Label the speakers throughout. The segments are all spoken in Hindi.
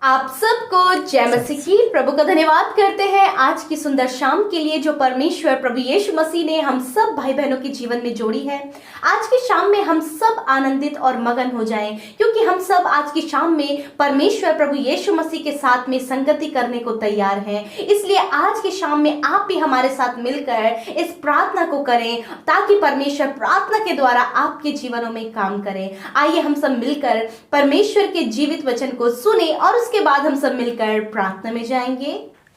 Speaker 1: आप सबको जय मसीह की। प्रभु का धन्यवाद करते हैं आज की सुंदर शाम के लिए जो परमेश्वर प्रभु यीशु मसीह ने हम सब भाई बहनों के जीवन में जोड़ी है। आज की शाम में हम सब आनंदित और मगन हो जाएं, क्योंकि हम सब आज की शाम में परमेश्वर प्रभु यीशु मसीह के साथ में संगति करने को तैयार हैं। इसलिए आज की शाम में आप भी हमारे साथ मिलकर इस प्रार्थना को करें, ताकि परमेश्वर प्रार्थना के द्वारा आपके जीवनों में काम करें। आइए हम सब मिलकर परमेश्वर के जीवित वचन को सुने और उसके बाद हम सब मिलकर प्रार्थना में जाएंगे।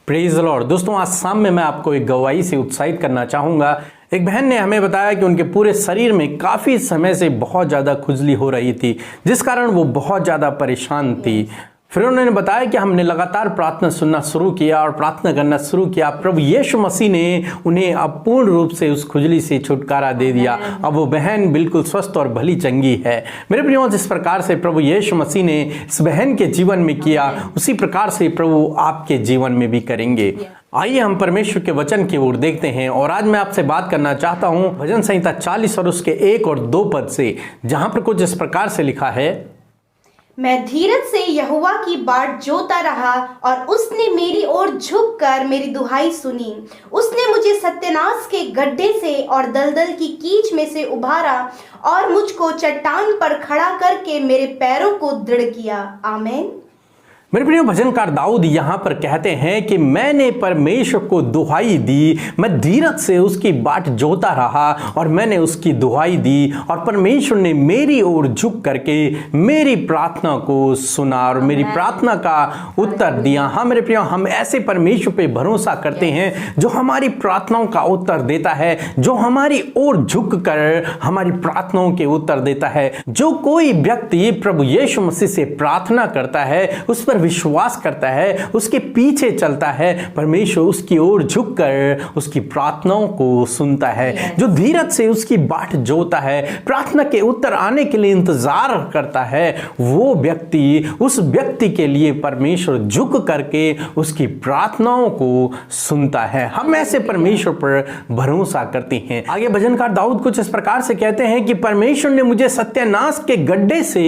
Speaker 2: Praise the Lord. दोस्तों, आज शाम में मैं आपको एक गवाही से उत्साहित करना चाहूंगा। एक बहन ने हमें बताया कि उनके पूरे शरीर में काफी समय से बहुत ज्यादा खुजली हो रही थी, जिस कारण वो बहुत ज्यादा परेशान थी। फिर उन्होंने बताया कि हमने लगातार प्रार्थना सुनना शुरू किया और प्रार्थना करना शुरू किया। प्रभु यीशु मसीह ने उन्हें अब पूर्ण रूप से उस खुजली से छुटकारा दे दिया। अब वो बहन बिल्कुल स्वस्थ और भली चंगी है। मेरे प्रियो, जिस प्रकार से प्रभु यीशु मसीह ने इस बहन के जीवन में किया, उसी प्रकार से प्रभु आपके जीवन में भी करेंगे। आइए हम परमेश्वर के वचन की ओर देखते हैं। और आज मैं आपसे बात करना चाहता हूं भजन संहिता 40 और उसके 1 और 2 पद से, जहां पर कुछ इस प्रकार से लिखा है।
Speaker 1: मैं धीरज से यहोवा की बाट जोता रहा और उसने मेरी ओर झुककर मेरी दुहाई सुनी। उसने मुझे सत्यानाश के गड्ढे से और दलदल की कीच में से उभारा और मुझको चट्टान पर खड़ा करके मेरे पैरों को दृढ़ किया। आमीन।
Speaker 2: मेरे प्रिय, भजनकार दाऊद यहाँ पर कहते हैं कि मैंने परमेश्वर को दुहाई दी, मैं धीरज से उसकी बाट जोता रहा और मैंने उसकी दुहाई दी और परमेश्वर ने मेरी ओर झुक करके मेरी प्रार्थना को सुना और मेरी प्रार्थना का उत्तर दिया। हाँ मेरे प्रिय, हम ऐसे परमेश्वर पे भरोसा करते हैं जो हमारी प्रार्थनाओं का उत्तर देता है, जो हमारी ओर झुक कर हमारी प्रार्थनाओं के उत्तर देता है। जो कोई व्यक्ति प्रभु यीशु मसीह से प्रार्थना करता है, उस पर विश्वास करता है, उसके पीछे चलता है, परमेश्वर उसकी ओर झुककर उसकी प्रार्थनाओं को सुनता है। जो धीरज से उसकी बाट जोता है, प्रार्थना के उत्तर आने के लिए इंतजार करता है, वो व्यक्ति, उस व्यक्ति के लिए परमेश्वर झुक करके उसकी प्रार्थनाओं को सुनता है। हम ऐसे परमेश्वर पर भरोसा करते हैं। आगे भजनकार दाऊद कुछ इस प्रकार से कहते हैं कि परमेश्वर ने मुझे सत्यानाश के गड्ढे से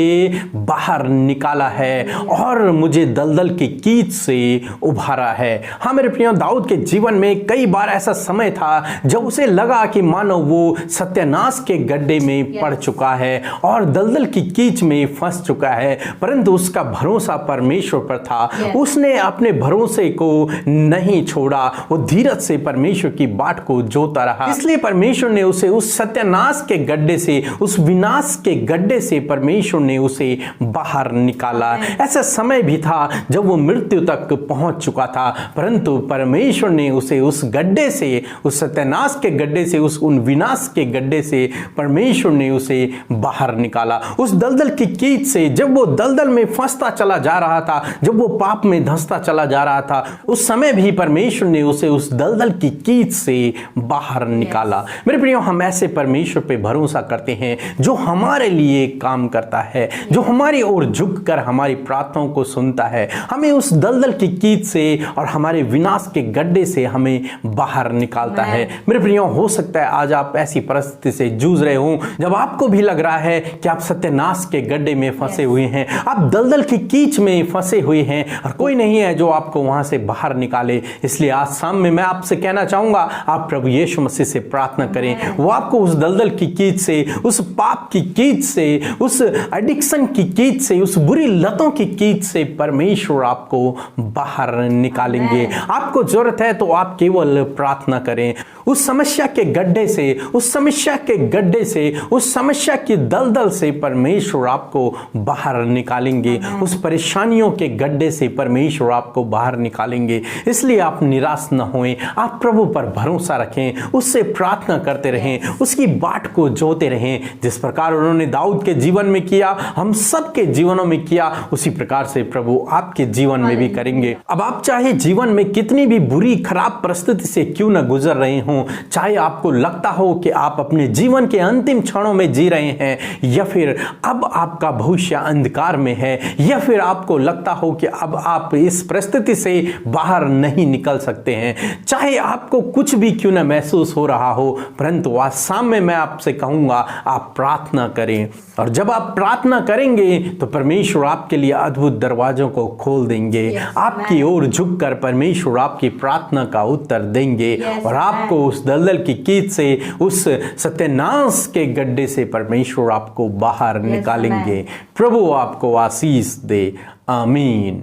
Speaker 2: बाहर निकाला है और मुझे दलदल की कीच से उभारा है। हाँ मेरे प्रियो, दाऊद के जीवन में कई बार ऐसा समय था जब उसे लगा कि मानो वो सत्यानाश के गड्ढे में पड़ चुका है और दलदल की कीच में फंस चुका है, परंतु उसका भरोसा परमेश्वर पर था। उसने अपने भरोसे को नहीं छोड़ा, वो धीरज से परमेश्वर की बाट को जोता रहा। इसलिए परमेश्वर ने उसे उस सत्यानाश के गड्ढे से, उस विनाश के गड्ढे से परमेश्वर ने उसे बाहर निकाला। ऐसा समय भी था जब वो मृत्यु तक पहुंच चुका था, परंतु परमेश्वर ने उसे उस गड्ढे से, उस सत्यानाश के गड्ढे से, उन विनाश के गड्ढे से परमेश्वर ने उसे बाहर निकाला। उस दलदल की कीच से, जब वो दलदल में फंसता चला जा रहा था, जब वो पाप में धंसता चला जा रहा था, उस समय भी परमेश्वर ने उसे उस दलदल की कीच से बाहर निकाला। मेरे प्रियो, हम ऐसे परमेश्वर पे भरोसा करते हैं जो हमारे लिए काम करता है, जो हमारी ओर झुककर हमारी प्रार्थनाओं को सुनता है, हमें उस दलदल की कीच से और हमारे विनाश के गड्ढे से हमें बाहर निकालता है। मेरे प्रियो, हो सकता है आज आप ऐसी परिस्थिति से जूझ रहे हो जब आपको भी लग रहा है कि आप सत्यानाश के गड्ढे में फंसे हुए हैं, आप दलदल की कीच में फंसे हुए हैं और कोई नहीं है जो आपको वहां से बाहर निकाले। इसलिए आज शाम में मैं आपसे कहना चाहूंगा, आप प्रभु यीशु मसीह से प्रार्थना करें। वो आपको उस दलदल की कीच से, उस पाप की कीच से, उस एडिक्शन की कीच से, उस बुरी लतों की कीच से परमेश्वर आपको बाहर निकालेंगे। आपको जरूरत है तो आप केवल प्रार्थना करें। उस समस्या के गड्ढे से, उस समस्या के गड्ढे से, उस समस्या की दलदल से परमेश्वर आपको बाहर निकालेंगे। उस परेशानियों के गड्ढे से परमेश्वर आपको बाहर निकालेंगे। इसलिए आप निराश न होएं, आप प्रभु पर भरोसा रखें, उससे प्रार्थना करते रहें, उसकी बाट को जोते रहें। जिस प्रकार उन्होंने दाऊद के जीवन में किया, हम सबके जीवनों में किया, उसी प्रकार से प्रभु आपके जीवन में भी करेंगे। अब आप चाहे जीवन में कितनी भी बुरी खराब परिस्थिति से क्यों न गुजर रहे हों, चाहे आपको लगता हो कि आप अपने जीवन के अंतिम क्षणों में जी रहे हैं, या फिर अब आपका भविष्य अंधकार में है, या फिर आपको लगता हो कि अब आप इस परिस्थिति से बाहर नहीं निकल सकते हैं, चाहे आपको कुछ भी क्यों न महसूस हो रहा हो, परंतु आज शाम में मैं आपसे कहूंगा, आप प्रार्थना करें। और जब आप प्रार्थना करेंगे तो परमेश्वर आपके लिए अद्भुत दरवाजों दरवाजों को खोल देंगे। आपकी ओर झुककर परमेश्वर आपकी प्रार्थना का उत्तर देंगे और आपको उस दलदल की कीच से, उस सत्यानाश के गड्ढे से परमेश्वर आपको बाहर निकालेंगे। प्रभु आपको आशीष दे। आमीन।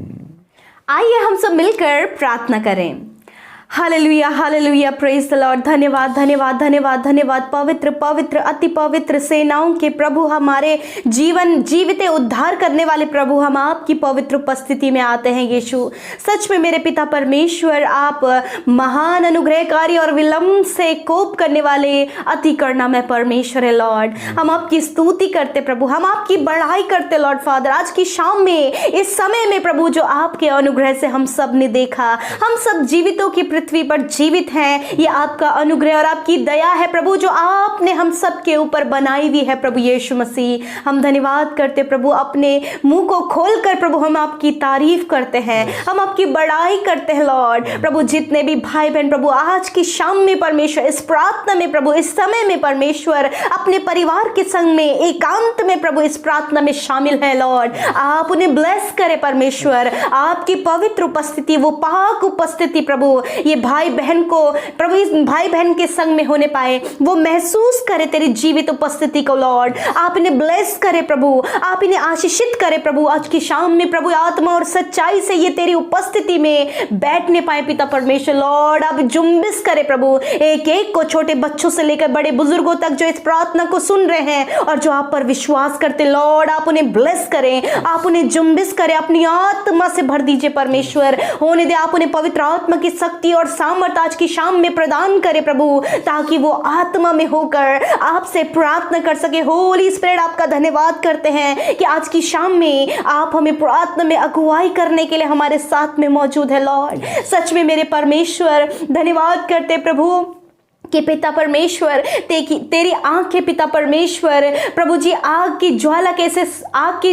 Speaker 1: आइए हम सब मिलकर प्रार्थना करें। Hallelujah, hallelujah, praise the Lord. धन्यवाद, धन्यवाद, धन्यवाद, धन्यवाद। पवित्र, पवित्र, अति पवित्र सेनाओं के प्रभु, हमारे जीवन जीवित उद्धार करने वाले प्रभु, हम आपकी पवित्र उपस्थिति में आते हैं यीशु। सच में मेरे पिता परमेश्वर, आप महान अनुग्रहकारी और विलंब से कोप करने वाले अति करुणामय परमेश्वर है लॉर्ड। हम आपकी स्तुति करते प्रभु, हम आपकी बढ़ाई करते लॉर्ड फादर। आज की शाम में, इस समय में प्रभु, जो आपके अनुग्रह से हम सब ने देखा, हम सब जीवितों की पृथ्वी पर जीवित हैं, ये आपका अनुग्रह और आपकी दया है प्रभु, जो आपने हम सब के ऊपर बनाई हुई है प्रभु यीशु मसीह। हम धन्यवाद करते प्रभु, अपने मुंह को खोलकर प्रभु हम आपकी तारीफ करते हैं, हम आपकी बड़ाई करते हैं लॉर्ड। प्रभु जितने भी भाई बहन प्रभु आज की शाम में परमेश्वर, इस प्रार्थना में प्रभु, इस समय में परमेश्वर, अपने परिवार के संग में एकांत में प्रभु इस प्रार्थना में शामिल है लॉर्ड, आप उन्हें ब्लेस करें परमेश्वर। आपकी पवित्र उपस्थिति, वो पाक उपस्थिति प्रभु, ये भाई बहन को प्रभु, इस भाई बहन के संग में होने पाए, वो महसूस करे तेरी जीवित उपस्थिति को लॉर्ड। आप इन्हें ब्लेस करे प्रभु, आप इन्हें आशीषित करे प्रभु। आज की शाम में प्रभु आत्मा और सच्चाई से ये तेरी उपस्थिति में बैठने पाए पिता परमेश्वर लॉर्ड। आप जुम्बिश करे प्रभु, एक एक को, छोटे बच्चों से लेकर बड़े बुजुर्गों तक जो इस प्रार्थना को सुन रहे हैं और जो आप पर विश्वास करते लॉर्ड, आप उन्हें ब्लेस करें, आप उन्हें जुम्बिश करें, अपनी आत्मा से भर दीजिए परमेश्वर। होने दे, आप उन्हें पवित्र आत्मा की शक्ति और सामर्थ आज की शाम में प्रदान करे प्रभु, ताकि वो आत्मा में होकर आपसे प्रार्थना कर सके। होली स्पिरिट, आपका धन्यवाद करते हैं कि आज की शाम में आप हमें प्रार्थना में अगुवाई करने के लिए हमारे साथ में मौजूद है लॉर्ड। सच में मेरे परमेश्वर, धन्यवाद करते प्रभु कि पिता परमेश्वर, तेरी आंखें पिता परमेश्वर प्रभु जी आग की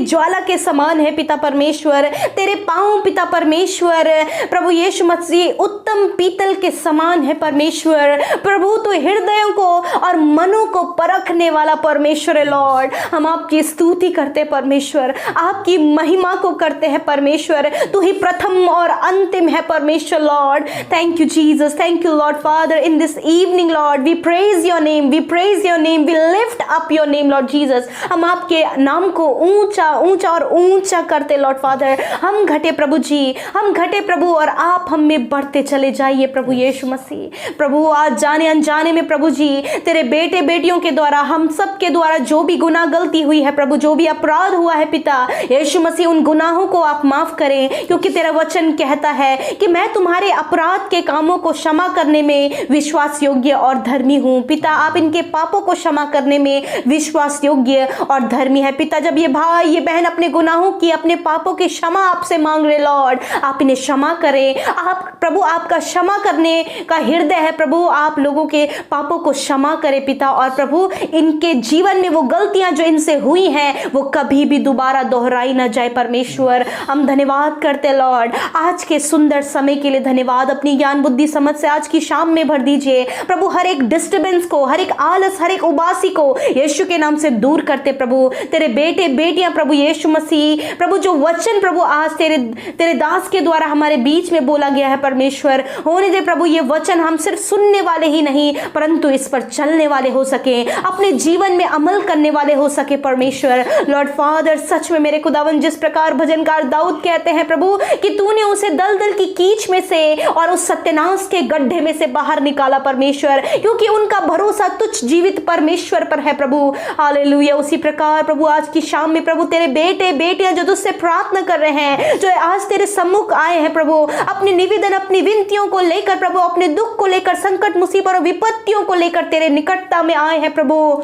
Speaker 1: ज्वाला के समान है पिता परमेश्वर। तेरे पांव पिता परमेश्वर प्रभु यीशु मसीह उत्तम पीतल के समान है परमेश्वर। प्रभु तो हृदयों को और मनों को परखने वाला परमेश्वर है लॉर्ड। हम आपकी स्तुति करते परमेश्वर, आपकी महिमा को करते हैं परमेश्वर। तू ही प्रथम और अंतिम है परमेश्वर Lord. Thank you Jesus, thank you Lord father. In this evening Lord, we praise your name, we praise your name, we lift up your name Lord Jesus। हम आपके नाम को ऊंचा ऊंचा और ऊंचा करते लॉर्ड फादर। हम घटे प्रभु जी, हम घटे प्रभु, और आप हम में बढ़ते चले जाइए प्रभु यीशु मसीह। प्रभु आज जाने अनजाने में प्रभु जी तेरे बेटे बेटियों के द्वारा, हम सब के द्वारा जो भी गुनाह गलती हुई है प्रभु, जो भी अपराध हुआ है पिता यीशु मसीह, उन गुनाहों को आप माफ करें, क्योंकि तेरा वचन कहता है कि मैं तुम्हारे अपराध के कामों को क्षमा करने में विश्वास योग्य और धर्मी हूं। पिता आप इनके पापों को क्षमा करने में विश्वास योग्य और धर्मी है पिता। जब ये भाई ये बहन अपने गुनाहों की, अपने पापों की क्षमा आपसे मांग रहे लॉर्ड, आप इन्हें क्षमा करें। आप प्रभु, आपका क्षमा करने का हृदय है प्रभु, आप लोगों के पापों को क्षमा करें पिता। और प्रभु इनके जीवन में वो गलतियां जो इनसे हुई हैं वो कभी भी दोबारा दोहराई ना जाए परमेश्वर। हम धन्यवाद करते लॉर्ड, आज के सुंदर समय के लिए धन्यवाद। अपनी ज्ञान बुद्धि समझ से आज की शाम में भर दीजिए प्रभु। हर एक डिस्टर्बेंस को, हर एक आलस, हर एक उबासी को यीशु के नाम से दूर करते प्रभु। तेरे बेटे बेटियां प्रभु यीशु मसीह प्रभु, जो वचन प्रभु आज तेरे दास के द्वारा हमारे बीच में बोला गया है परमेश्वर, होने दे प्रभु ये वचन हम सिर्फ सुनने वाले ही नहीं परंतु इस पर चलने वाले हो सके, अपने जीवन में अमल करने वाले हो सके परमेश्वर। लॉर्ड फादर सच में मेरे खुदावन, जिस प्रकार भजनकार दाऊद कहते हैं प्रभु कि तूने उसे दलदल की कीच में से और उस सत्यानाश के गड्ढे में से बाहर निकाला परमेश्वर, क्योंकि उनका भरोसा तुच्छ जीवित परमेश्वर पर है प्रभु। हालेलुया। उसी प्रकार प्रभु आज की शाम में प्रभु तेरे बेटे बेटियां जो तुझसे प्रार्थना कर रहे हैं, जो आज तेरे सम्मुख आए हैं प्रभु, अपने निवेदन, अपनी विनतियों को लेकर प्रभु, अपने दुख को लेकर, संकट मुसीबत और विपत्तियों को लेकर तेरे निकटता में आए हैं प्रभु।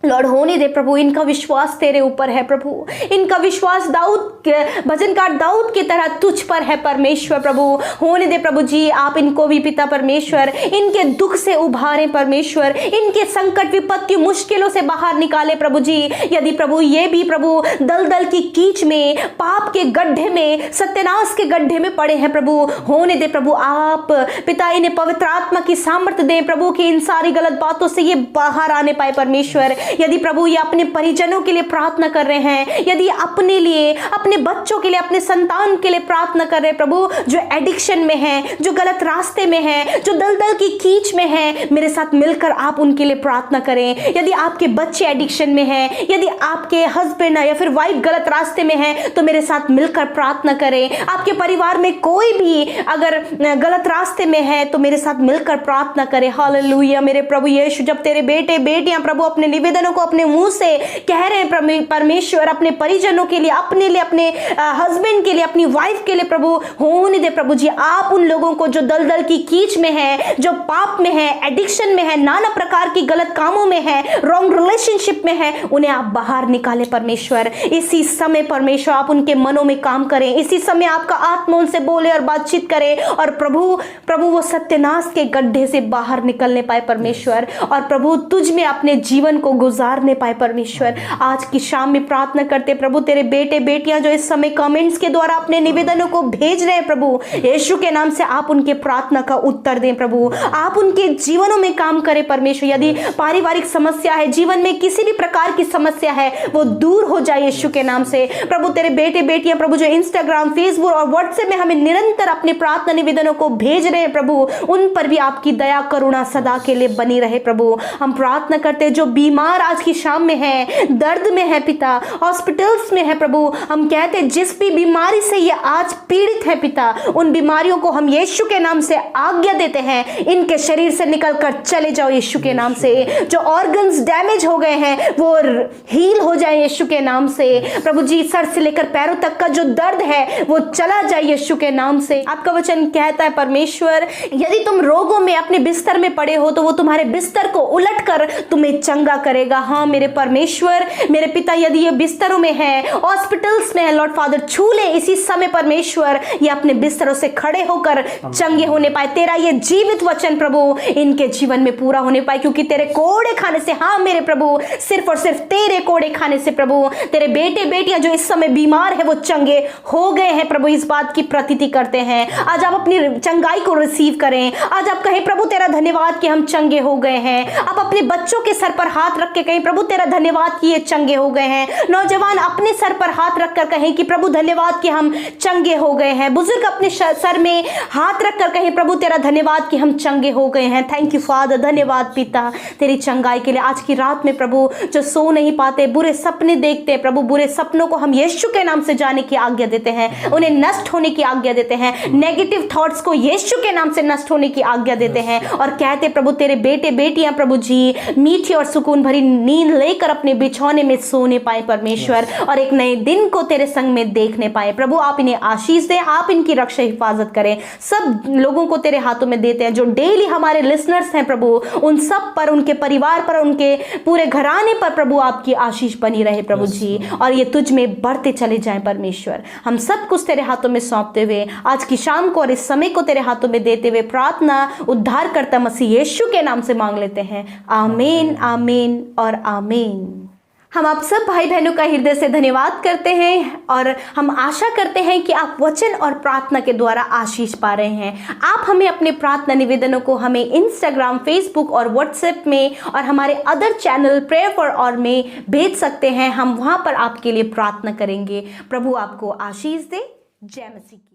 Speaker 1: लॉर्ड होने दे प्रभु, इनका विश्वास तेरे ऊपर है प्रभु, इनका विश्वास भजनकार दाऊद की तरह तुझ पर है परमेश्वर प्रभु। होने दे प्रभु जी, आप इनको भी पिता परमेश्वर इनके दुख से उभारें परमेश्वर, इनके संकट विपत्ति मुश्किलों से बाहर निकाले प्रभु जी। यदि प्रभु ये भी प्रभु दलदल की कीच में, पाप के गड्ढे में, सत्यानाश के गड्ढे में पड़े हैं प्रभु, होने दे प्रभु आप पिता इन्हें पवित्र आत्मा की सामर्थ्य दें प्रभु कि इन सारी गलत बातों से ये बाहर आने पाए परमेश्वर। यदि प्रभु ये अपने परिजनों के लिए प्रार्थना कर रहे हैं, यदि अपने लिए, अपने बच्चों के लिए, अपने संतान के लिए प्रार्थना कर रहे हैं प्रभु, जो एडिक्शन में है, जो गलत रास्ते में है, जो दलदल की कीच में है, मेरे साथ मिलकर आप उनके लिए प्रार्थना करें। यदि आपके बच्चे एडिक्शन में हैं, यदि आपके हस्बैंड या फिर वाइफ गलत रास्ते में है, तो मेरे साथ मिलकर प्रार्थना करें। आपके परिवार में कोई भी अगर गलत रास्ते में है तो मेरे साथ मिलकर प्रार्थना करें। हालेलुया। मेरे प्रभु यीशु, जब तेरे बेटे बेटियां प्रभु अपने निवेदनों को अपने मुंह से कह रहे हैं परमेश्वर, अपने परिजनों के लिए, अपने लिए, अपने हस्बैंड के लिए, अपनी वाइफ के लिए प्रभु, होने दे प्रभु जी। आप उन लोगों को जो दलदल की कीच में है, जो पाप में है, एडिक्शन में है, नाना प्रकार की गलत कामों में है, रॉन्ग रिलेशनशिप में है, उन्हें आप बाहर निकाले परमेश्वर। इसी समय परमेश्वर आप उनके मनों में काम करें, इसी समय आपका आत्मा उनसे बोले और बातचीत करे, और प्रभु वो सत्यानाश के गड्ढे से बाहर निकलने पाए परमेश्वर, और प्रभु तुझ में अपने जीवन को गुजारने पाए परमेश्वर। आज की शाम में प्रार्थना करते प्रभु, तेरे बेटे बेटियां जो इस समय कमेंट्स के द्वारा अपने निवेदनों को भेज रहे हैं प्रभु, यीशु के नाम से आप उनके प्रार्थना का उत्तर दें प्रभु, आप उनके जीवनों में काम करें परमेश्वर। यदि पारिवारिक समस्या है, जीवन में किसी भी प्रकार की समस्या है, वो दूर हो जाए यीशु के नाम से प्रभु। तेरे बेटे बेटियां प्रभु जो इंस्टाग्राम, फेसबुक और व्हाट्सएप में हमें निरंतर अपने प्रार्थना निवेदनों को भेज रहे हैं प्रभु, उन पर भी आपकी दया करुणा सदा के लिए बनी रहे प्रभु। हम प्रार्थना करते हैं जो बीमार आज की शाम में है, दर्द में है पिता, हॉस्पिटल्स में है प्रभु, हम कहते हैं जिस भी बीमारी से ये आज पीड़ित है पिता, उन बीमारियों को हम यीशु के नाम से आज्ञा देते हैं, इनके शरीर से निकलकर चले जाओ यीशु के नाम से। जो ऑर्गन्स डैमेज हो गए हैं वो हील हो जाए यीशु के नाम से प्रभु जी। सर से लेकर पैरों तक का जो दर्द है वो चला जाए यीशु के नाम से। आपका वचन कहता है परमेश्वर, यदि तुम रोगों में अपने बिस्तर में पड़े हो तो वो तुम्हारे बिस्तर को उलटकर तुम्हें चंगा करेगा। हाँ मेरे परमेश्वर, मेरे पिता, यदि ये बिस्तरों में है, हॉस्पिटल्स में है, लॉर्ड फादर छू ले इसी समय परमेश्वर, ये अपने बिस्तरों से खड़े होकर चंगे होने पाए। तेरा ये जीवित वचन प्रभु इनके जीवन में पूरा होने पाए, क्योंकि तेरे कोड़े खाने से, हाँ मेरे प्रभु, सिर्फ और सिर्फ तेरे कोड़े खाने से प्रभु तेरे बेटे बेटियां जो इस समय बीमार है वो चंगे हो गए हैं प्रभु। इस बात की प्रतीति करते हैं। आज आप अपनी चंगाई को रिसीव करें। आज आप कहें प्रभु तेरा धन्यवाद कि हम चंगे हो गए हैं। आप अपने बच्चों के सर पर हाथ रख के कहें प्रभु तेरा धन्यवाद कि ये चंगे हो गए हैं। नौजवान अपने सर पर हाथ रखकर कहें कि प्रभु धन्यवाद कि हम चंगे हो गए हैं। बुजुर्ग अपने सर में हाथ रखकर कहें प्रभु तेरा धन्यवाद कि हम चंगे हो गए हैं। थैंक यू फादर, धन्यवाद पिता तेरी चंगाई के लिए। आज की रात में प्रभु जो सो नहीं पाते, बुरे सपने देखते हैं प्रभु, बुरे सपनों को हम यीशु के नाम से जाने की आज्ञा देते हैं, उन्हें नष्ट होने की आज्ञा देते हैं। नेगेटिव थॉट्स को यीशु के नाम से नष्ट होने की आज्ञा देते हैं और कहते प्रभु तेरे बेटे बेटियां प्रभु जी मीठी और सुकून भरी नींद लेकर अपने बिछौने में सोने पाए परमेश्वर, और एक नए दिन को तेरे संग में देखने पाए प्रभु। आप इन्हें आशीष दें, आप इनकी रक्षा हिफाजत करें। सब लोगों को तेरे हाथों में देते हैं जो डेली हमारे लिसनर्स हैं प्रभु, उन सब पर, उनके परिवार पर, उनके पूरे घराने पर प्रभु आपकी आशीष बनी रहे प्रभु जी, और ये तुझ में बढ़ते चले जाएं परमेश्वर। हम सब कुछ तेरे हाथों में सौंपते हुए आज की शाम को और इस समय को तेरे हाथों में देते हुए प्रार्थना उद्धारकर्ता मसीह यीशु के नाम से मांग लेते हैं। आमीन, आमीन और आमीन। हम आप सब भाई बहनों का हृदय से धन्यवाद करते हैं और हम आशा करते हैं कि आप वचन और प्रार्थना के द्वारा आशीष पा रहे हैं। आप हमें अपने प्रार्थना निवेदनों को हमें इंस्टाग्राम, फेसबुक और व्हाट्सएप में और हमारे other channel prayer for all में भेज सकते हैं। हम वहां पर आपके लिए प्रार्थना करेंगे। प्रभु आपको आशीष दे। जय मसीह।